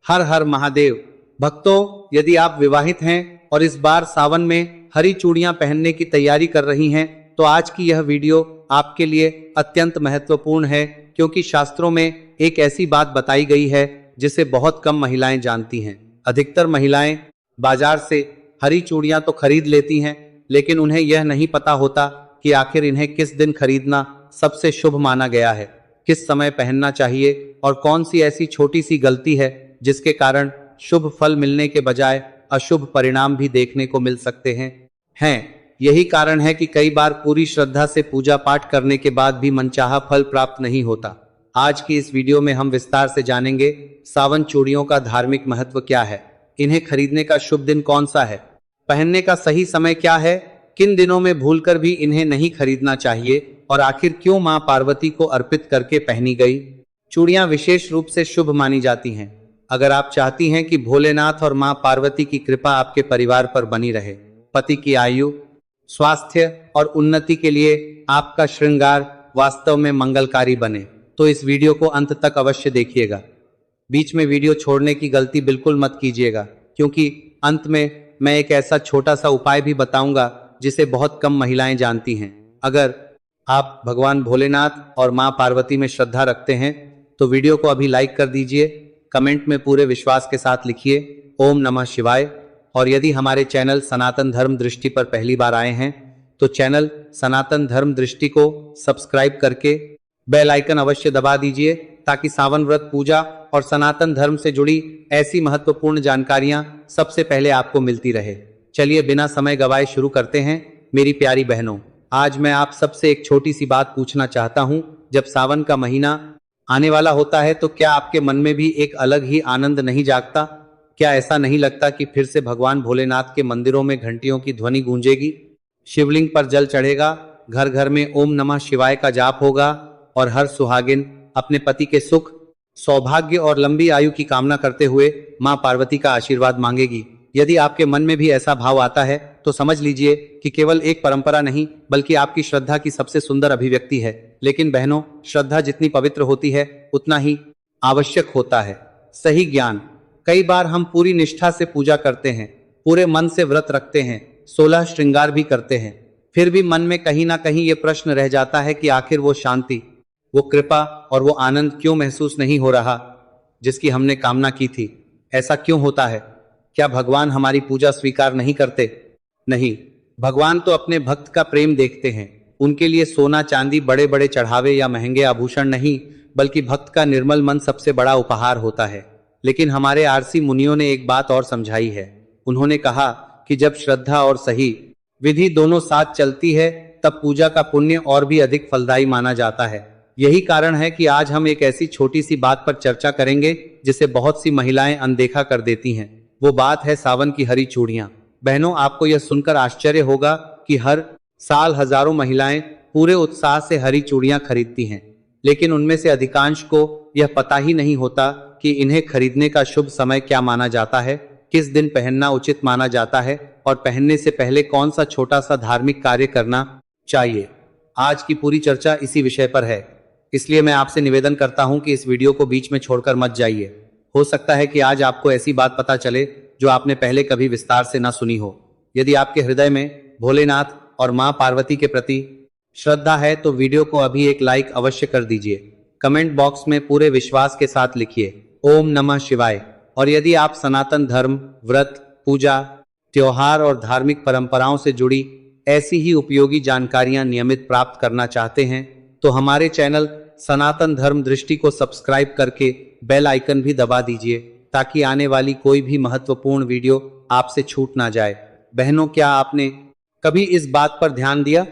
हर हर महादेव। भक्तों, यदि आप विवाहित हैं और इस बार सावन में हरी चूड़ियां पहनने की तैयारी कर रही हैं, तो आज की यह वीडियो आपके लिए अत्यंत महत्वपूर्ण है, क्योंकि शास्त्रों में एक ऐसी बात बताई गई है जिसे बहुत कम महिलाएं जानती हैं। अधिकतर महिलाएं बाजार से हरी चूड़ियां तो खरीद लेती हैं, लेकिन उन्हें यह नहीं पता होता कि आखिर इन्हें किस दिन खरीदना सबसे शुभ माना गया है, किस समय पहनना चाहिए और कौन सी ऐसी छोटी सी गलती है जिसके कारण शुभ फल मिलने के बजाय अशुभ परिणाम भी देखने को मिल सकते हैं। यही कारण है कि कई बार पूरी श्रद्धा से पूजा पाठ करने के बाद भी मनचाहा फल प्राप्त नहीं होता। आज की इस वीडियो में हम विस्तार से जानेंगे सावन चूड़ियों का धार्मिक महत्व क्या है, इन्हें खरीदने का शुभ दिन कौन सा है, पहनने का सही समय क्या है, किन दिनों में भूलकर भी इन्हें नहीं खरीदना चाहिए और आखिर क्यों मां पार्वती को अर्पित करके पहनी गई चूड़ियां विशेष रूप से शुभ मानी जाती हैं। अगर आप चाहती हैं कि भोलेनाथ और मां पार्वती की कृपा आपके परिवार पर बनी रहे, पति की आयु, स्वास्थ्य और उन्नति के लिए आपका श्रृंगार वास्तव में मंगलकारी बने, तो इस वीडियो को अंत तक अवश्य देखिएगा। बीच में वीडियो छोड़ने की गलती बिल्कुल मत कीजिएगा, क्योंकि अंत में मैं एक ऐसा छोटा सा उपाय भी बताऊंगा जिसे बहुत कम महिलाएं जानती हैं। अगर आप भगवान भोलेनाथ और मां पार्वती में श्रद्धा रखते हैं तो वीडियो को अभी लाइक कर दीजिए, कमेंट में पूरे विश्वास के साथ लिखिए ओम नमः शिवाय। और यदि हमारे चैनल सनातन धर्म दृष्टि पर पहली बार आए हैं तो चैनल सनातन धर्म दृष्टि को सब्सक्राइब करके बेल आइकन अवश्य दबा दीजिए, ताकि सावन व्रत, पूजा और सनातन धर्म से जुड़ी ऐसी महत्वपूर्ण जानकारियां सबसे पहले आपको मिलती रहे। चलिए बिना समय गवाए शुरू करते हैं। मेरी प्यारी बहनों, आज मैं आप सबसे एक छोटी सी बात पूछना चाहता हूं। जब सावन का महीना आने वाला होता है तो क्या आपके मन में भी एक अलग ही आनंद नहीं जागता? क्या ऐसा नहीं लगता कि फिर से भगवान भोलेनाथ के मंदिरों में घंटियों की ध्वनि गूंजेगी, शिवलिंग पर जल चढ़ेगा, घर घर में ओम नमः शिवाय का जाप होगा और हर सुहागिन अपने पति के सुख, सौभाग्य और लंबी आयु की कामना करते हुए मां पार्वती का आशीर्वाद मांगेगी? यदि आपके मन में भी ऐसा भाव आता है तो समझ लीजिए कि केवल एक परंपरा नहीं, बल्कि आपकी श्रद्धा की सबसे सुंदर अभिव्यक्ति है। लेकिन बहनों, श्रद्धा जितनी पवित्र होती है उतना ही आवश्यक होता है सही ज्ञान। कई बार हम पूरी निष्ठा से पूजा करते हैं, पूरे मन से व्रत रखते हैं, 16 श्रृंगार भी करते हैं, फिर भी मन में कहीं ना कहीं ये प्रश्न रह जाता है कि आखिर वो शांति, वो कृपा और वो आनंद क्यों महसूस नहीं हो रहा जिसकी हमने कामना की थी। ऐसा क्यों होता है? क्या भगवान हमारी पूजा स्वीकार नहीं करते? नहीं, भगवान तो अपने भक्त का प्रेम देखते हैं। उनके लिए सोना चांदी, बड़े बड़े चढ़ावे या महंगे आभूषण नहीं, बल्कि भक्त का निर्मल मन सबसे बड़ा उपहार होता है। लेकिन हमारे आरसी मुनियों ने एक बात और समझाई है। उन्होंने कहा कि जब श्रद्धा और सही विधि दोनों साथ चलती है तब पूजा का पुण्य और भी अधिक फलदायी माना जाता है। यही कारण है कि आज हम एक ऐसी छोटी सी बात पर चर्चा करेंगे जिसे बहुत सी महिलाएं अनदेखा कर देती हैं। वो बात है सावन की हरी चूड़ियां। बहनों, आपको यह सुनकर आश्चर्य होगा कि हर साल हजारों महिलाएं पूरे उत्साह से हरी चूड़ियां खरीदती हैं, लेकिन उनमें से अधिकांश को यह पता ही नहीं होता कि इन्हें खरीदने का शुभ समय क्या माना जाता है, किस दिन पहनना उचित माना जाता है और पहनने से पहले कौन सा छोटा सा धार्मिक कार्य करना चाहिए। आज की पूरी चर्चा इसी विषय पर है, इसलिए मैं आपसे निवेदन करता हूं कि इस वीडियो को बीच में छोड़कर मत जाइए। हो सकता है कि आज आपको ऐसी बात पता चले जो आपने पहले कभी विस्तार से ना सुनी हो। यदि आपके हृदय में भोलेनाथ और मां पार्वती के प्रति श्रद्धा है तो वीडियो को अभी एक लाइक अवश्य कर दीजिए। कमेंट बॉक्स में पूरे विश्वास के साथ लिखिए ओम नमः शिवाय। और यदि आप सनातन धर्म, व्रत, पूजा, त्योहार और धार्मिक परंपराओं से जुड़ी ऐसी ही उपयोगी जानकारियां नियमित प्राप्त करना चाहते हैं तो हमारे चैनल सनातन धर्म दृष्टि को सब्सक्राइब करके बेल आइकन भी दबा दीजिए, ताकि आने वाली कोई भी महत्वपूर्ण वीडियो आपसे छूट ना जाए। बहनों, क्या आपने कभी इस बात पर ध्यान दिया,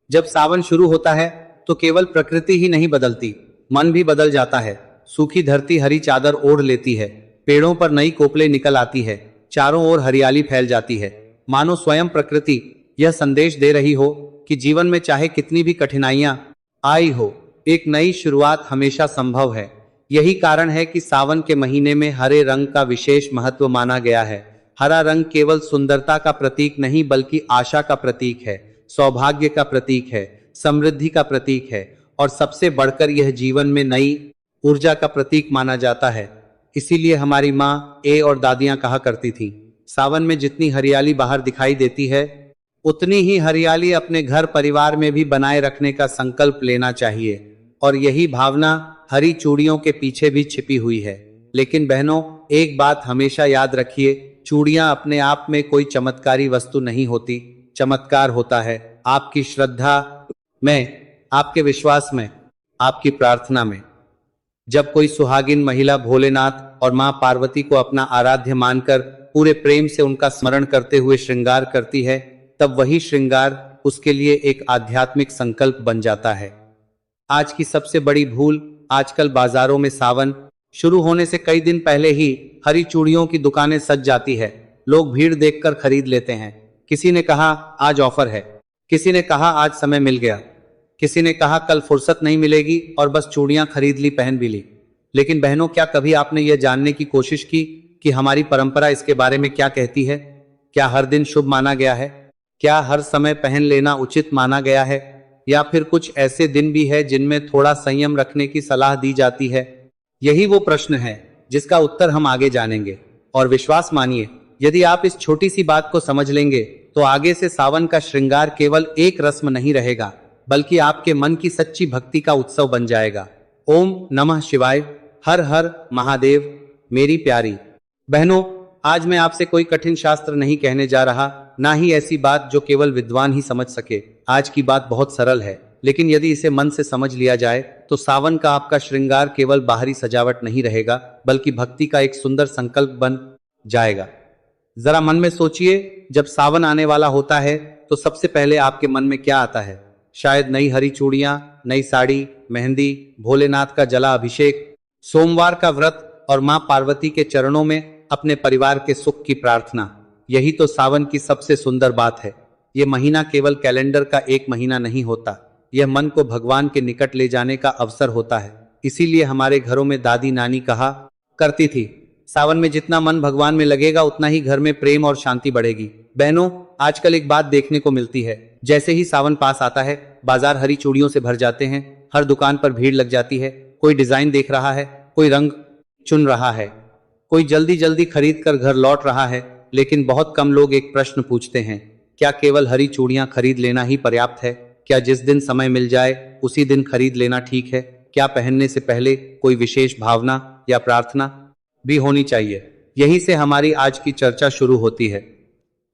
जब सावन शुरू होता है तो केवल प्रकृति ही नहीं बदलती, मन भी बदल जाता है। सूखी धरती हरी चादर ओढ़ लेती है, पेड़ों पर नई कोपलें निकल आती है, चारों ओर हरियाली फैल जाती है, मानो स्वयं प्रकृति यह संदेश दे रही हो कि जीवन में चाहे कितनी भी कठिनाइयां आई हो, एक नई शुरुआत हमेशा संभव है। यही कारण है कि सावन के महीने में हरे रंग का विशेष महत्व माना गया है। हरा रंग केवल सुंदरता का प्रतीक नहीं, बल्कि आशा का प्रतीक है, सौभाग्य का प्रतीक है, समृद्धि का प्रतीक है और सबसे बढ़कर यह जीवन में नई ऊर्जा का प्रतीक माना जाता है। इसीलिए हमारी माँ और दादियां कहा करती थी, सावन में जितनी हरियाली बाहर दिखाई देती है, उतनी ही हरियाली अपने घर परिवार में भी बनाए रखने का संकल्प लेना चाहिए। और यही भावना हरी चूड़ियों के पीछे भी छिपी हुई है। लेकिन बहनों, एक बात हमेशा याद रखिए, चूड़ियां अपने आप में कोई चमत्कारी वस्तु नहीं होती। चमत्कार होता है आपकी श्रद्धा में, आपके विश्वास में, आपकी प्रार्थना में। जब कोई सुहागिन महिला भोलेनाथ और मां पार्वती को अपना आराध्य मानकर पूरे प्रेम से उनका स्मरण करते हुए श्रृंगार करती है, तब वही श्रृंगार उसके लिए एक आध्यात्मिक संकल्प बन जाता है। आज की सबसे बड़ी भूल, आजकल बाजारों में सावन शुरू होने से कई दिन पहले ही हरी चूड़ियों की दुकानें सज जाती है। लोग भीड़ देखकर खरीद लेते हैं। किसी ने कहा आज ऑफर है, किसी ने कहा आज समय मिल गया, किसी ने कहा कल फुर्सत नहीं मिलेगी, और बस चूड़ियां खरीद ली, पहन भी ली। लेकिन बहनों, क्या कभी आपने यह जानने की कोशिश की कि हमारी परंपरा इसके बारे में क्या कहती है? क्या हर दिन शुभ माना गया है? क्या हर समय पहन लेना उचित माना गया है? या फिर कुछ ऐसे दिन भी है जिनमें थोड़ा संयम रखने की सलाह दी जाती है? यही वो प्रश्न है जिसका उत्तर हम आगे जानेंगे। और विश्वास मानिए, यदि आप इस छोटी सी बात को समझ लेंगे तो आगे से सावन का श्रृंगार केवल एक रस्म नहीं रहेगा, बल्कि आपके मन की सच्ची भक्ति का उत्सव बन जाएगा। ओम नमः शिवाय, हर हर महादेव। मेरी प्यारी बहनों, आज मैं आपसे कोई कठिन शास्त्र नहीं कहने जा रहा, ना ही ऐसी बात जो केवल विद्वान ही समझ सके। आज की बात बहुत सरल है, लेकिन यदि इसे मन से समझ लिया जाए तो सावन का आपका श्रृंगार केवल बाहरी सजावट नहीं रहेगा, बल्कि भक्ति का एक सुंदर संकल्प बन जाएगा। जरा मन में सोचिए, जब सावन आने वाला होता है तो सबसे पहले आपके मन में क्या आता है? शायद नई हरी चूड़ियां, नई साड़ी, मेहंदी, भोलेनाथ का जला अभिषेक, सोमवार का व्रत और मां पार्वती के चरणों में अपने परिवार के सुख की प्रार्थना। यही तो सावन की सबसे सुंदर बात है। यह महीना केवल कैलेंडर का एक महीना नहीं होता, यह मन को भगवान के निकट ले जाने का अवसर होता है। इसीलिए हमारे घरों में दादी नानी कहा करती थी, सावन में जितना मन भगवान में लगेगा उतना ही घर में प्रेम और शांति बढ़ेगी। बहनों, आजकल एक बात देखने को मिलती है, जैसे ही सावन पास आता है बाजार हरी चूड़ियों से भर जाते हैं। हर दुकान पर भीड़ लग जाती है। कोई डिजाइन देख रहा है, कोई रंग चुन रहा है, कोई जल्दी जल्दी खरीद कर घर लौट रहा है। लेकिन बहुत कम लोग एक प्रश्न पूछते हैं, क्या केवल हरी चूड़ियां खरीद लेना ही पर्याप्त है? क्या जिस दिन समय मिल जाए उसी दिन खरीद लेना ठीक है? क्या पहनने से पहले कोई विशेष भावना या प्रार्थना भी होनी चाहिए? यहीं से हमारी आज की चर्चा शुरू होती है।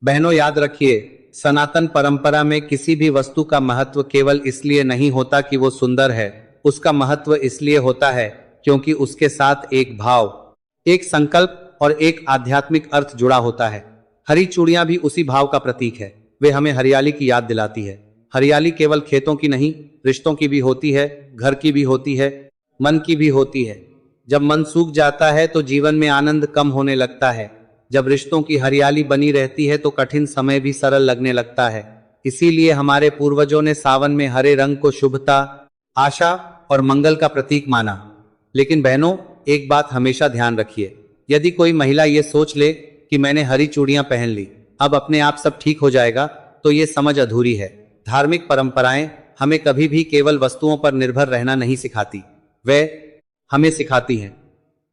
बहनों, याद रखिए, सनातन परंपरा में किसी भी वस्तु का महत्व केवल इसलिए नहीं होता कि वो सुंदर है। उसका महत्व इसलिए होता है क्योंकि उसके साथ एक भाव, एक संकल्प और एक आध्यात्मिक अर्थ जुड़ा होता है। हरी चूड़ियां भी उसी भाव का प्रतीक है। वे हमें हरियाली की याद दिलाती है। हरियाली केवल खेतों की नहीं, रिश्तों की भी होती है, घर की भी होती है, मन की भी होती है। जब मन सूख जाता है तो जीवन में आनंद कम होने लगता है। जब रिश्तों की हरियाली बनी रहती है तो कठिन समय भी सरल लगने लगता है। इसीलिए हमारे पूर्वजों ने सावन में हरे रंग को शुभता, आशा और मंगल का प्रतीक माना। लेकिन बहनों, एक बात हमेशा ध्यान रखिए, यदि कोई महिला ये सोच ले कि मैंने हरी चूड़ियां पहन ली, अब अपने आप सब ठीक हो जाएगा, तो ये समझ अधूरी है। धार्मिक परंपराएं हमें कभी भी केवल वस्तुओं पर निर्भर रहना नहीं सिखाती, वे हमें सिखाती हैं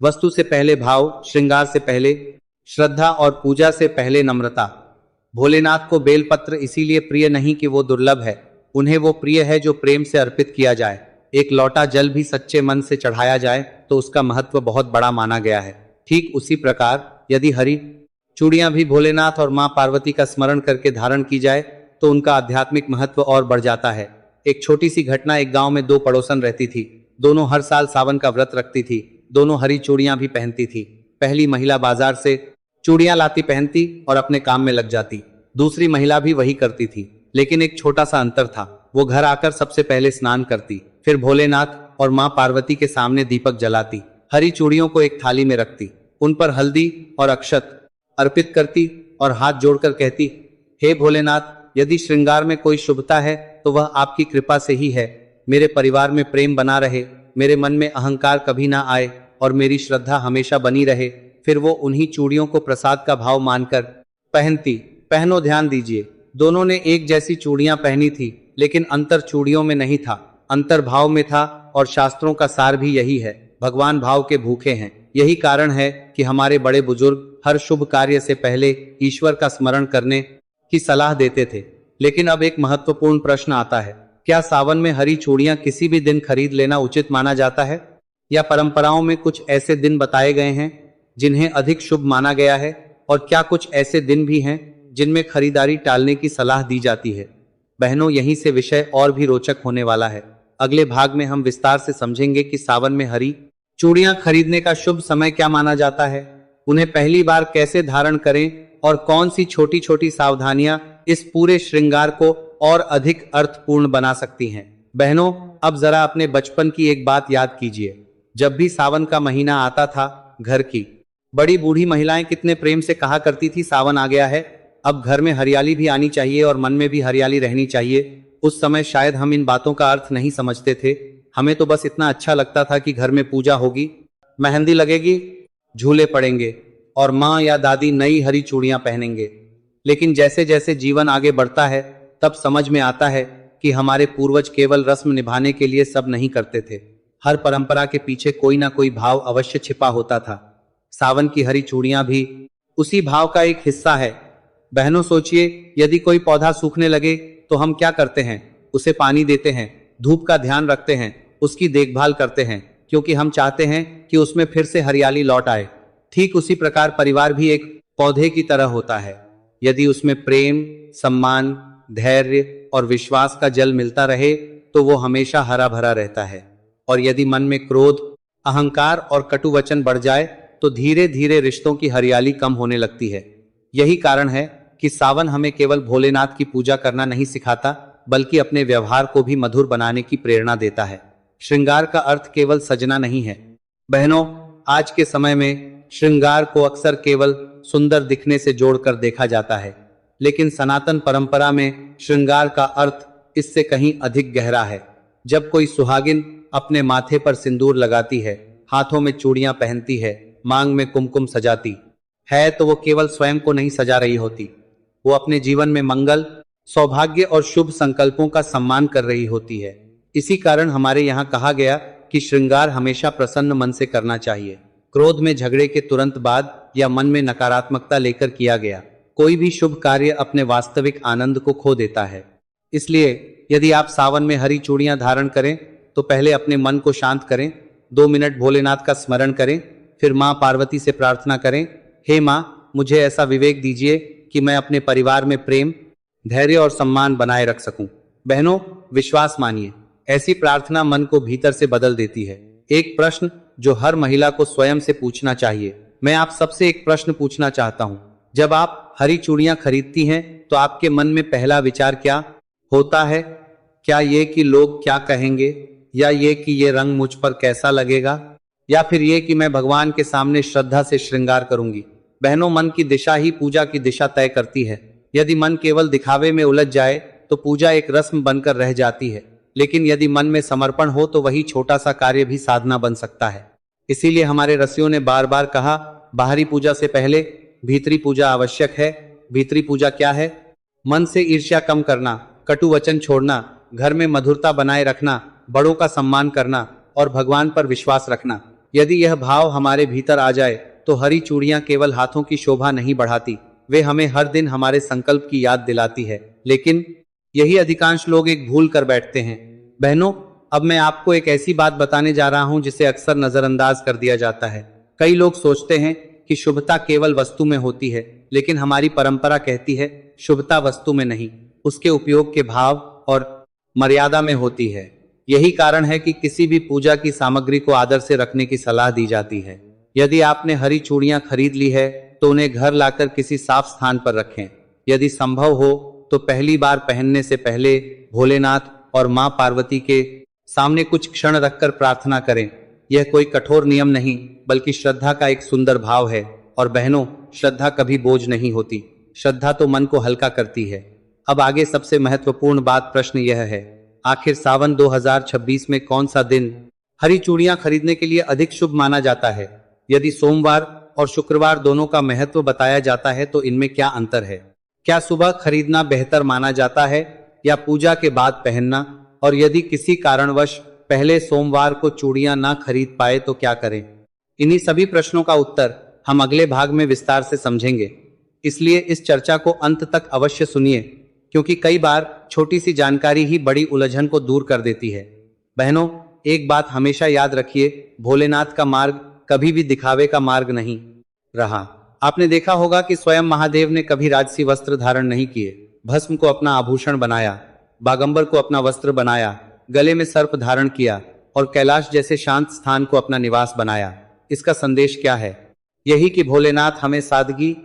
वस्तु से पहले भाव, श्रृंगार से पहले श्रद्धा और पूजा से पहले नम्रता। भोलेनाथ को बेलपत्र इसीलिए प्रिय नहीं कि वो दुर्लभ है, उन्हें वो प्रिय है जो प्रेम से अर्पित किया जाए। एक लोटा जल भी सच्चे मन से चढ़ाया जाए तो उसका महत्व बहुत बड़ा माना गया है। ठीक उसी प्रकार यदि हरी चूड़ियां भी भोलेनाथ और मां पार्वती का स्मरण करके धारण की जाए तो उनका आध्यात्मिक महत्व और बढ़ जाता है। एक छोटी सी घटना, एक गांव में दो पड़ोसन रहती थी। दोनों हर साल सावन का व्रत रखती थी। दोनों हरी चूड़ियां भी पहनती थी। पहली महिला बाजार से चूड़ियां लाती, पहनती और अपने काम में लग जाती। दूसरी महिला भी वही करती थी, लेकिन एक छोटा सा अंतर था। वो घर आकर सबसे पहले स्नान करती, फिर भोलेनाथ और मां पार्वती के सामने दीपक जलाती, हरी चूड़ियों को एक थाली में रखती, उन पर हल्दी और अक्षत अर्पित करती और हाथ जोड़कर कहती, हे भोलेनाथ, यदि श्रृंगार में कोई शुभता है तो वह आपकी कृपा से ही है। मेरे परिवार में प्रेम बना रहे, मेरे मन में अहंकार कभी ना आए और मेरी श्रद्धा हमेशा बनी रहे। फिर वो उन्हीं चूड़ियों को प्रसाद का भाव मानकर पहनती। पहनो, ध्यान दीजिए, दोनों ने एक जैसी चूड़ियां पहनी थी, लेकिन अंतर चूड़ियों में नहीं था, अंतर भाव में था। और शास्त्रों का सार भी यही है, भगवान भाव के भूखे हैं। यही कारण है कि हमारे बड़े बुजुर्ग हर शुभ कार्य से पहले ईश्वर का स्मरण करने की सलाह देते थे। लेकिन अब एक महत्वपूर्ण प्रश्न आता है, क्या सावन में हरी चूड़ियां किसी भी दिन खरीद लेना उचित माना जाता है, या परंपराओं में कुछ ऐसे दिन बताए गए हैं जिन्हें अधिक शुभ माना गया है, और क्या कुछ ऐसे दिन भी हैं जिनमें खरीदारी टालने की सलाह दी जाती है? बहनों, यहीं से विषय और भी रोचक होने वाला है। अगले भाग में हम विस्तार से समझेंगे कि सावन में हरी चूड़ियां खरीदने का शुभ समय क्या माना जाता है, उन्हें पहली बार कैसे धारण करें, और कौन सी छोटी छोटी सावधानियां इस पूरे श्रृंगार को और अधिक अर्थपूर्ण बना सकती हैं। बहनों, अब जरा अपने बचपन की एक बात याद कीजिए। जब भी सावन का महीना आता था, घर की बड़ी बूढ़ी महिलाएं कितने प्रेम से कहा करती थी, सावन आ गया है, अब घर में हरियाली भी आनी चाहिए और मन में भी हरियाली रहनी चाहिए। उस समय शायद हम इन बातों का अर्थ नहीं समझते थे। हमें तो बस इतना अच्छा लगता था कि घर में पूजा होगी, मेहंदी लगेगी, झूले पड़ेंगे और माँ या दादी नई हरी चूड़ियां पहनेंगे। लेकिन जैसे जैसे जीवन आगे बढ़ता है, तब समझ में आता है कि हमारे पूर्वज केवल रस्म निभाने के लिए सब नहीं करते थे। हर परंपरा के पीछे कोई ना कोई भाव अवश्य छिपा होता था। सावन की हरी चूड़ियां भी उसी भाव का एक हिस्सा है। बहनों, सोचिए, यदि कोई पौधा सूखने लगे तो हम क्या करते हैं? उसे पानी देते हैं, धूप का ध्यान रखते हैं, उसकी देखभाल करते हैं, क्योंकि हम चाहते हैं कि उसमें फिर से हरियाली लौट आए। ठीक उसी प्रकार परिवार भी एक पौधे की तरह होता है। यदि उसमें प्रेम, सम्मान, धैर्य और विश्वास का जल मिलता रहे तो वो हमेशा हरा भरा रहता है। और यदि मन में क्रोध, अहंकार और कटु वचन बढ़ जाए तो धीरे धीरे रिश्तों की हरियाली कम होने लगती है। यही कारण है कि सावन हमें केवल भोलेनाथ की पूजा करना नहीं सिखाता, बल्कि अपने व्यवहार को भी मधुर बनाने की प्रेरणा देता है। श्रृंगार का अर्थ केवल सजना नहीं है। बहनों, आज के समय में श्रृंगार को अक्सर केवल सुंदर दिखने से जोड़कर देखा जाता है, लेकिन सनातन परंपरा में श्रृंगार का अर्थ इससे कहीं अधिक गहरा है। जब कोई सुहागिन अपने माथे पर सिंदूर लगाती है, हाथों में चूड़ियां पहनती है, मांग में कुमकुम सजाती है, तो वो केवल स्वयं को नहीं सजा रही होती, वो अपने जीवन में मंगल, सौभाग्य और शुभ संकल्पों का सम्मान कर रही होती है। इसी कारण हमारे यहाँ कहा गया कि श्रृंगार हमेशा प्रसन्न मन से करना चाहिए। क्रोध में झगड़े के तुरंत बाद या मन में नकारात्मकता लेकर किया गया कोई भी शुभ कार्य अपने वास्तविक आनंद को खो देता है। इसलिए यदि आप सावन में हरी चूड़ियां धारण करें तो पहले अपने मन को शांत करें, 2 मिनट भोलेनाथ का स्मरण करें, फिर माँ पार्वती से प्रार्थना करें, हे माँ, मुझे ऐसा विवेक दीजिए कि मैं अपने परिवार में प्रेम, धैर्य और सम्मान बनाए रख सकूं। बहनों, विश्वास मानिए, ऐसी प्रार्थना मन को भीतर से बदल देती है। एक प्रश्न जो हर महिला को स्वयं से पूछना चाहिए। मैं आप सबसे एक प्रश्न पूछना चाहता हूं, जब आप हरी चूड़ियां खरीदती हैं तो आपके मन में पहला विचार क्या होता है? क्या ये कि लोग क्या कहेंगे, या ये कि ये रंग मुझ पर कैसा लगेगा, या फिर ये कि मैं भगवान के सामने श्रद्धा से श्रृंगार करूंगी? बहनों, मन की दिशा ही पूजा की दिशा तय करती है। यदि मन केवल दिखावे में उलझ जाए तो पूजा एक रस्म बनकर रह जाती है, लेकिन यदि मन में समर्पण हो तो वही छोटा सा कार्य भी साधना बन सकता है। इसीलिए हमारे ऋषियों ने बार बार कहा, बाहरी पूजा से पहले भीतरी पूजा आवश्यक है। भीतरी पूजा क्या है? मन से ईर्ष्या कम करना, कटु वचन छोड़ना, घर में मधुरता बनाए रखना, बड़ों का सम्मान करना और भगवान पर विश्वास रखना। यदि यह भाव हमारे भीतर आ जाए तो हरी चूड़ियां केवल हाथों की शोभा नहीं बढ़ाती, वे हमें हर दिन हमारे संकल्प की याद दिलाती है। लेकिन यही अधिकांश लोग एक भूल कर बैठते हैं। बहनों, अब मैं आपको एक ऐसी बात बताने जा रहा हूं जिसे अक्सर नजरअंदाज कर दिया जाता है। कई लोग सोचते हैं कि शुभता केवल वस्तु में होती है, लेकिन हमारी परंपरा कहती है शुभता वस्तु में नहीं, उसके उपयोग के भाव और मर्यादा में होती है। यही कारण है कि किसी भी पूजा की सामग्री को आदर से रखने की सलाह दी जाती है। यदि आपने हरी चूड़ियां खरीद ली है तो उन्हें घर लाकर किसी साफ स्थान पर रखें। यदि संभव हो तो पहली बार पहनने से पहले भोलेनाथ और मां पार्वती के सामने कुछ क्षण रखकर प्रार्थना करें। यह कोई कठोर नियम नहीं, बल्कि श्रद्धा का एक सुंदर भाव है। और बहनों, श्रद्धा कभी बोझ नहीं होती, श्रद्धा तो मन को हल्का करती है। अब आगे सबसे महत्वपूर्ण बात, प्रश्न यह है, आखिर सावन 2026 में कौन सा दिन हरी चूड़ियां खरीदने के लिए अधिक शुभ माना जाता है? यदि सोमवार और शुक्रवार दोनों का महत्व बताया जाता है तो इनमें क्या अंतर है? क्या सुबह खरीदना बेहतर माना जाता है या पूजा के बाद पहनना? और यदि किसी कारणवश पहले सोमवार को चूड़ियां ना खरीद पाए तो क्या करें? इन्हीं सभी प्रश्नों का उत्तर हम अगले भाग में विस्तार से समझेंगे, इसलिए इस चर्चा को अंत तक अवश्य सुनिए, क्योंकि कई बार छोटी सी जानकारी ही बड़ी उलझन को दूर कर देती है। बहनों, एक बात हमेशा याद रखिए, भोलेनाथ का मार्ग कभी भी दिखावे का मार्ग नहीं रहा। आपने देखा होगा कि स्वयं महादेव ने कभी राजसी वस्त्र धारण नहीं किए, भस्म को अपना आभूषण बनाया, बागंबर को अपना वस्त्र बनाया, गले में सर्प धारण किया और कैलाश जैसे शांत स्थान को अपना निवास बनाया। इसका संदेश क्या है? यही कि भोलेनाथ हमें सादगी,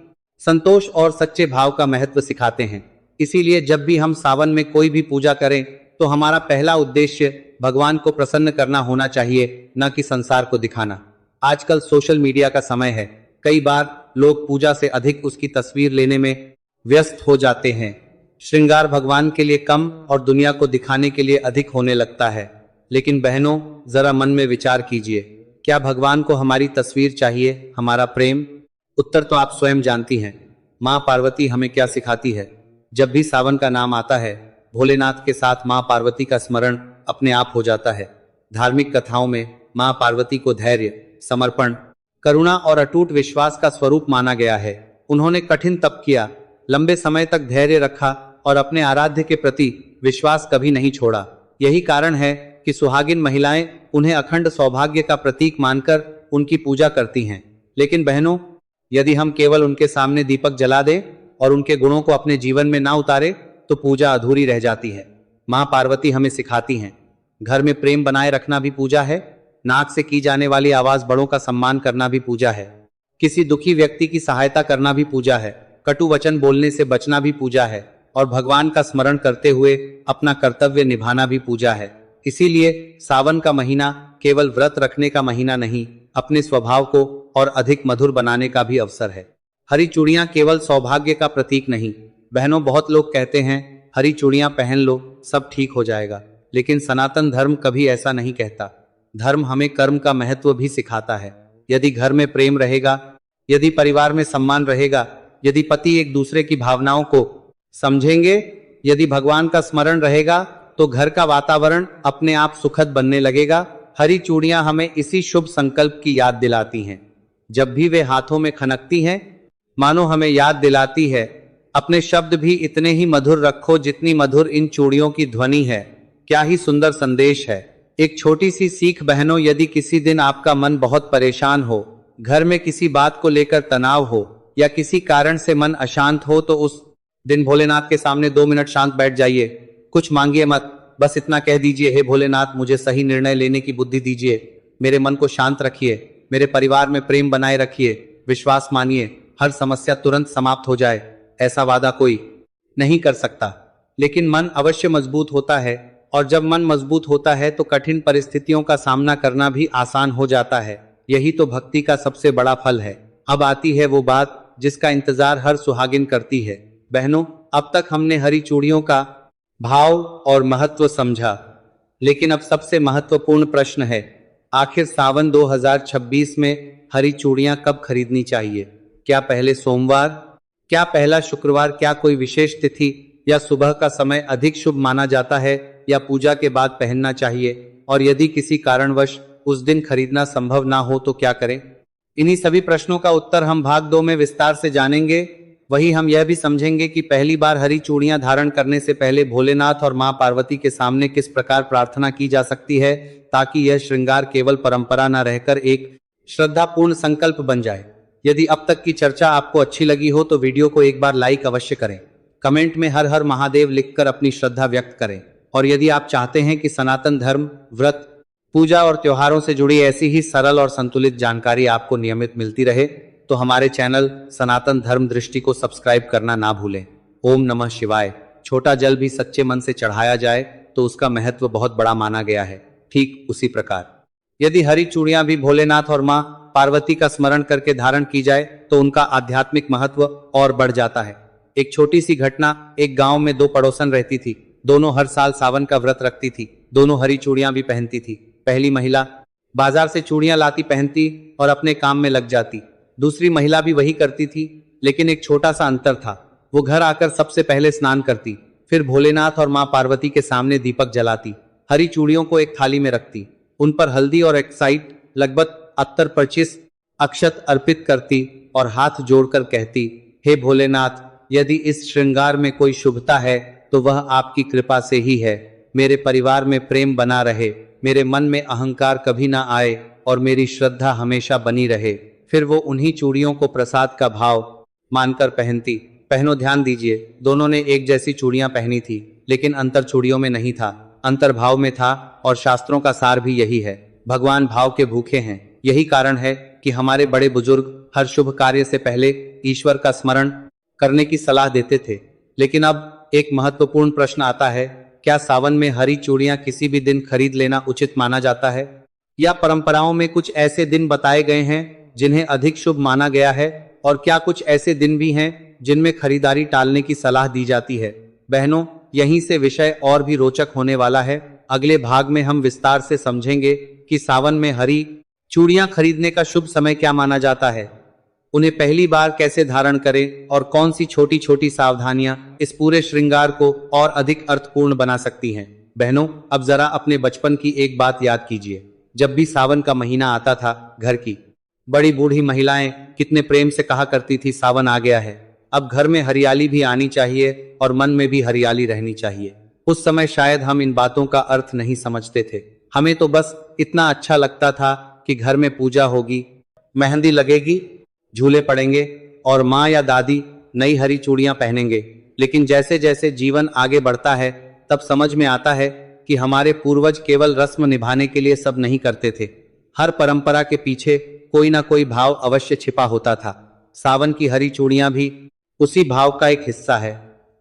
संतोष और सच्चे भाव का महत्व सिखाते हैं। इसीलिए जब भी हम सावन में कोई भी पूजा करें तो हमारा पहला उद्देश्य भगवान को प्रसन्न करना होना चाहिए, न कि संसार को दिखाना। आजकल सोशल मीडिया का समय है, कई बार लोग पूजा से अधिक उसकी तस्वीर लेने में व्यस्त हो जाते हैं। श्रृंगार भगवान के लिए कम और दुनिया को दिखाने के लिए अधिक होने लगता है। लेकिन बहनों, जरा मन में विचार कीजिए, क्या भगवान को हमारी तस्वीर चाहिए, हमारा प्रेम? उत्तर तो आप स्वयं जानती हैं। माँ पार्वती हमें क्या सिखाती है? जब भी सावन का नाम आता है, भोलेनाथ के साथ माँ पार्वती का स्मरण अपने आप हो जाता है। धार्मिक कथाओं में माँ पार्वती को धैर्य, समर्पण, करुणा और अटूट विश्वास का स्वरूप माना गया है। उन्होंने कठिन तप किया, लंबे समय तक धैर्य रखा और अपने आराध्य के प्रति विश्वास कभी नहीं छोड़ा। यही कारण है कि सुहागिन महिलाएं उन्हें अखंड सौभाग्य का प्रतीक मानकर उनकी पूजा करती हैं। लेकिन बहनों, यदि हम केवल उनके सामने दीपक जला दें और उनके गुणों को अपने जीवन में ना उतारे तो पूजा अधूरी रह जाती है। माँ पार्वती हमें सिखाती हैं, घर में प्रेम बनाए रखना भी पूजा है, नाक से की जाने वाली आवाज बड़ों का सम्मान करना भी पूजा है, किसी दुखी व्यक्ति की सहायता करना भी पूजा है, कटु वचन बोलने से बचना भी पूजा है और भगवान का स्मरण करते हुए अपना कर्तव्य निभाना भी पूजा है। इसीलिए सावन का महीना केवल व्रत रखने का महीना नहीं, अपने स्वभाव को और अधिक मधुर बनाने का भी अवसर है। हरी चूड़ियां केवल सौभाग्य का प्रतीक नहीं। बहनों, बहुत लोग कहते हैं हरी चूड़ियां पहन लो, सब ठीक हो जाएगा, लेकिन सनातन धर्म कभी ऐसा नहीं कहता। धर्म हमें कर्म का महत्व भी सिखाता है। यदि घर में प्रेम रहेगा, यदि परिवार में सम्मान रहेगा, यदि पति एक दूसरे की भावनाओं को समझेंगे, यदि भगवान का स्मरण रहेगा, तो घर का वातावरण अपने आप सुखद बनने लगेगा। हरी चूड़ियां हमें इसी शुभ संकल्प की याद दिलाती हैं। जब भी वे हाथों में खनकती हैं, मानो हमें याद दिलाती है, अपने शब्द भी इतने ही मधुर रखो जितनी मधुर इन चूड़ियों की ध्वनि है। क्या ही सुंदर संदेश है। एक छोटी सी सीख बहनों, यदि किसी दिन आपका मन बहुत परेशान हो, घर में किसी बात को लेकर तनाव हो या किसी कारण से मन अशांत हो, तो उस दिन भोलेनाथ के सामने 2 मिनट शांत बैठ जाइए। कुछ मांगिए मत, बस इतना कह दीजिए, हे भोलेनाथ, मुझे सही निर्णय लेने की बुद्धि दीजिए, मेरे मन को शांत रखिए, मेरे परिवार में प्रेम बनाए रखिए, विश्वास मानिए, हर समस्या तुरंत समाप्त हो जाए। ऐसा वादा कोई नहीं कर सकता, लेकिन मन अवश्य मजबूत होता है, और जब मन मजबूत होता है तो कठिन परिस्थितियों का सामना करना भी आसान हो जाता है। यही तो भक्ति का सबसे बड़ा फल है। अब आती है वो बात जिसका इंतजार हर सुहागिन करती है। बहनों, अब तक हमने हरी चूड़ियों का भाव और महत्व समझा, लेकिन अब सबसे महत्वपूर्ण प्रश्न है, आखिर सावन 2026 में हरी चूड़ियां कब खरीदनी चाहिए? क्या पहले सोमवार, क्या पहला शुक्रवार, क्या कोई विशेष तिथि या सुबह का समय अधिक शुभ माना जाता है, या पूजा के बाद पहनना चाहिए? और यदि किसी कारणवश उस दिन खरीदना संभव ना हो तो क्या करें? इन्हीं सभी प्रश्नों का उत्तर हम भाग 2 में विस्तार से जानेंगे। वही हम यह भी समझेंगे कि पहली बार हरी चूड़ियां धारण करने से पहले भोलेनाथ और मां पार्वती के सामने किस प्रकार प्रार्थना की जा सकती है, ताकि यह श्रृंगार केवल परंपरा न रहकर एक श्रद्धापूर्ण संकल्प बन जाए। यदि अब तक की चर्चा आपको अच्छी लगी हो तो वीडियो को एक बार लाइक अवश्य करें, कमेंट में हर हर महादेव लिखकर अपनी श्रद्धा व्यक्त करें। और यदि आप चाहते हैं कि सनातन धर्म, व्रत, पूजा और त्योहारों से जुड़ी ऐसी ही सरल और संतुलित जानकारी आपको नियमित मिलती रहे, तो हमारे चैनल सनातन धर्म दृष्टि को सब्सक्राइब करना ना भूलें। ओम नमः शिवाय। छोटा जल भी सच्चे मन से चढ़ाया जाए तो उसका महत्व बहुत बड़ा माना गया है। ठीक उसी प्रकार यदि हरी चूड़ियां भी भोलेनाथ और मां पार्वती का स्मरण करके धारण की जाए तो उनका आध्यात्मिक महत्व और बढ़ जाता है। एक छोटी सी घटना, एक गांव में 2 पड़ोसन रहती थी। दोनों हर साल सावन का व्रत रखती थी। दोनों हरी चूड़ियां भी पहनती थी। पहली महिला बाजार से चूड़ियां लाती, पहनती और अपने काम में लग जाती। दूसरी महिला भी वही करती थी, लेकिन एक छोटा सा अंतर था। वो घर आकर सबसे पहले स्नान करती, फिर भोलेनाथ और मां पार्वती के सामने दीपक जलाती, हरी चूड़ियों को एक थाली में रखती, उन पर हल्दी और एक्साइट लगभग अत्तर 25 अक्षत अर्पित करती और हाथ जोड़कर कहती, हे भोलेनाथ, यदि इस श्रृंगार में कोई शुभता है तो वह आपकी कृपा से ही है। मेरे परिवार में प्रेम बना रहे, मेरे मन में अहंकार कभी ना आए और मेरी श्रद्धा हमेशा बनी रहे। फिर वो उन्हीं चूड़ियों को प्रसाद का भाव मानकर पहनती। पहनो, ध्यान दीजिए, दोनों ने एक जैसी चूड़ियां पहनी थी, लेकिन अंतर चूड़ियों में नहीं था, अंतर भाव में था। और शास्त्रों का सार भी यही है, भगवान भाव के भूखे हैं। यही कारण है कि हमारे बड़े बुजुर्ग हर शुभ कार्य से पहले ईश्वर का स्मरण करने की सलाह देते थे। लेकिन अब एक महत्वपूर्ण प्रश्न आता है, क्या सावन में हरी चूड़ियां किसी भी दिन खरीद लेना उचित माना जाता है, या परंपराओं में कुछ ऐसे दिन बताए गए हैं जिन्हें अधिक शुभ माना गया है, और क्या कुछ ऐसे दिन भी हैं जिनमें खरीदारी टालने की सलाह दी जाती है? बहनों, यहीं से विषय और भी रोचक होने वाला है। अगले भाग में हम विस्तार से समझेंगे कि सावन में हरी चूड़ियां खरीदने का शुभ समय क्या माना जाता है, उन्हें पहली बार कैसे धारण करें और कौन सी छोटी छोटी सावधानियां इस पूरे श्रृंगार को और अधिक अर्थपूर्ण बना सकती हैं। बहनों, अब जरा अपने बचपन की एक बात याद कीजिए। जब भी सावन का महीना आता था, घर की बड़ी बूढ़ी महिलाएं कितने प्रेम से कहा करती थी, सावन आ गया है, अब घर में हरियाली भी आनी चाहिए और मन में भी हरियाली रहनी चाहिए। उस समय शायद हम इन बातों का अर्थ नहीं समझते थे। हमें तो बस इतना अच्छा लगता था कि घर में पूजा होगी, मेहंदी लगेगी, झूले पड़ेंगे और माँ या दादी नई हरी चूड़ियां पहनेंगे। लेकिन जैसे जैसे जीवन आगे बढ़ता है, तब समझ में आता है कि हमारे पूर्वज केवल रस्म निभाने के लिए सब नहीं करते थे। हर परंपरा के पीछे कोई ना कोई भाव अवश्य छिपा होता था। सावन की हरी चूड़ियां भी उसी भाव का एक हिस्सा है।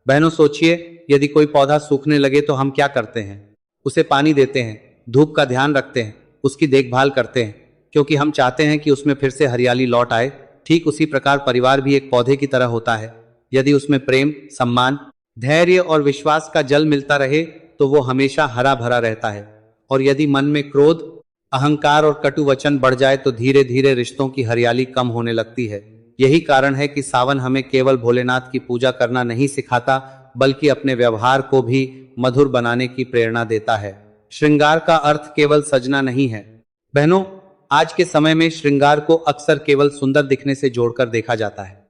बहनों, सोचिए, यदि कोई पौधा सूखने लगे तो हम क्या करते हैं? उसे पानी देते हैं, धूप का ध्यान रखते हैं, उसकी देखभाल करते हैं, क्योंकि हम चाहते हैं कि उसमें फिर से हरियाली लौट आए। ठीक उसी प्रकार परिवार भी एक पौधे की तरह होता है। यदि उसमें प्रेम, सम्मान, धैर्य और विश्वास का जल मिलता रहे तो वो हमेशा हरा भरा रहता है। और यदि मन में क्रोध, अहंकार और कटु वचन बढ़ जाए तो धीरे धीरे रिश्तों की हरियाली कम होने लगती है। यही कारण है कि सावन हमें केवल भोलेनाथ की पूजा करना नहीं सिखाता, बल्कि अपने व्यवहार को भी मधुर बनाने की प्रेरणा देता है। श्रृंगार का अर्थ केवल सजना नहीं है। बहनों, आज के समय में श्रृंगार को अक्सर केवल सुंदर दिखने से जोड़कर देखा जाता है।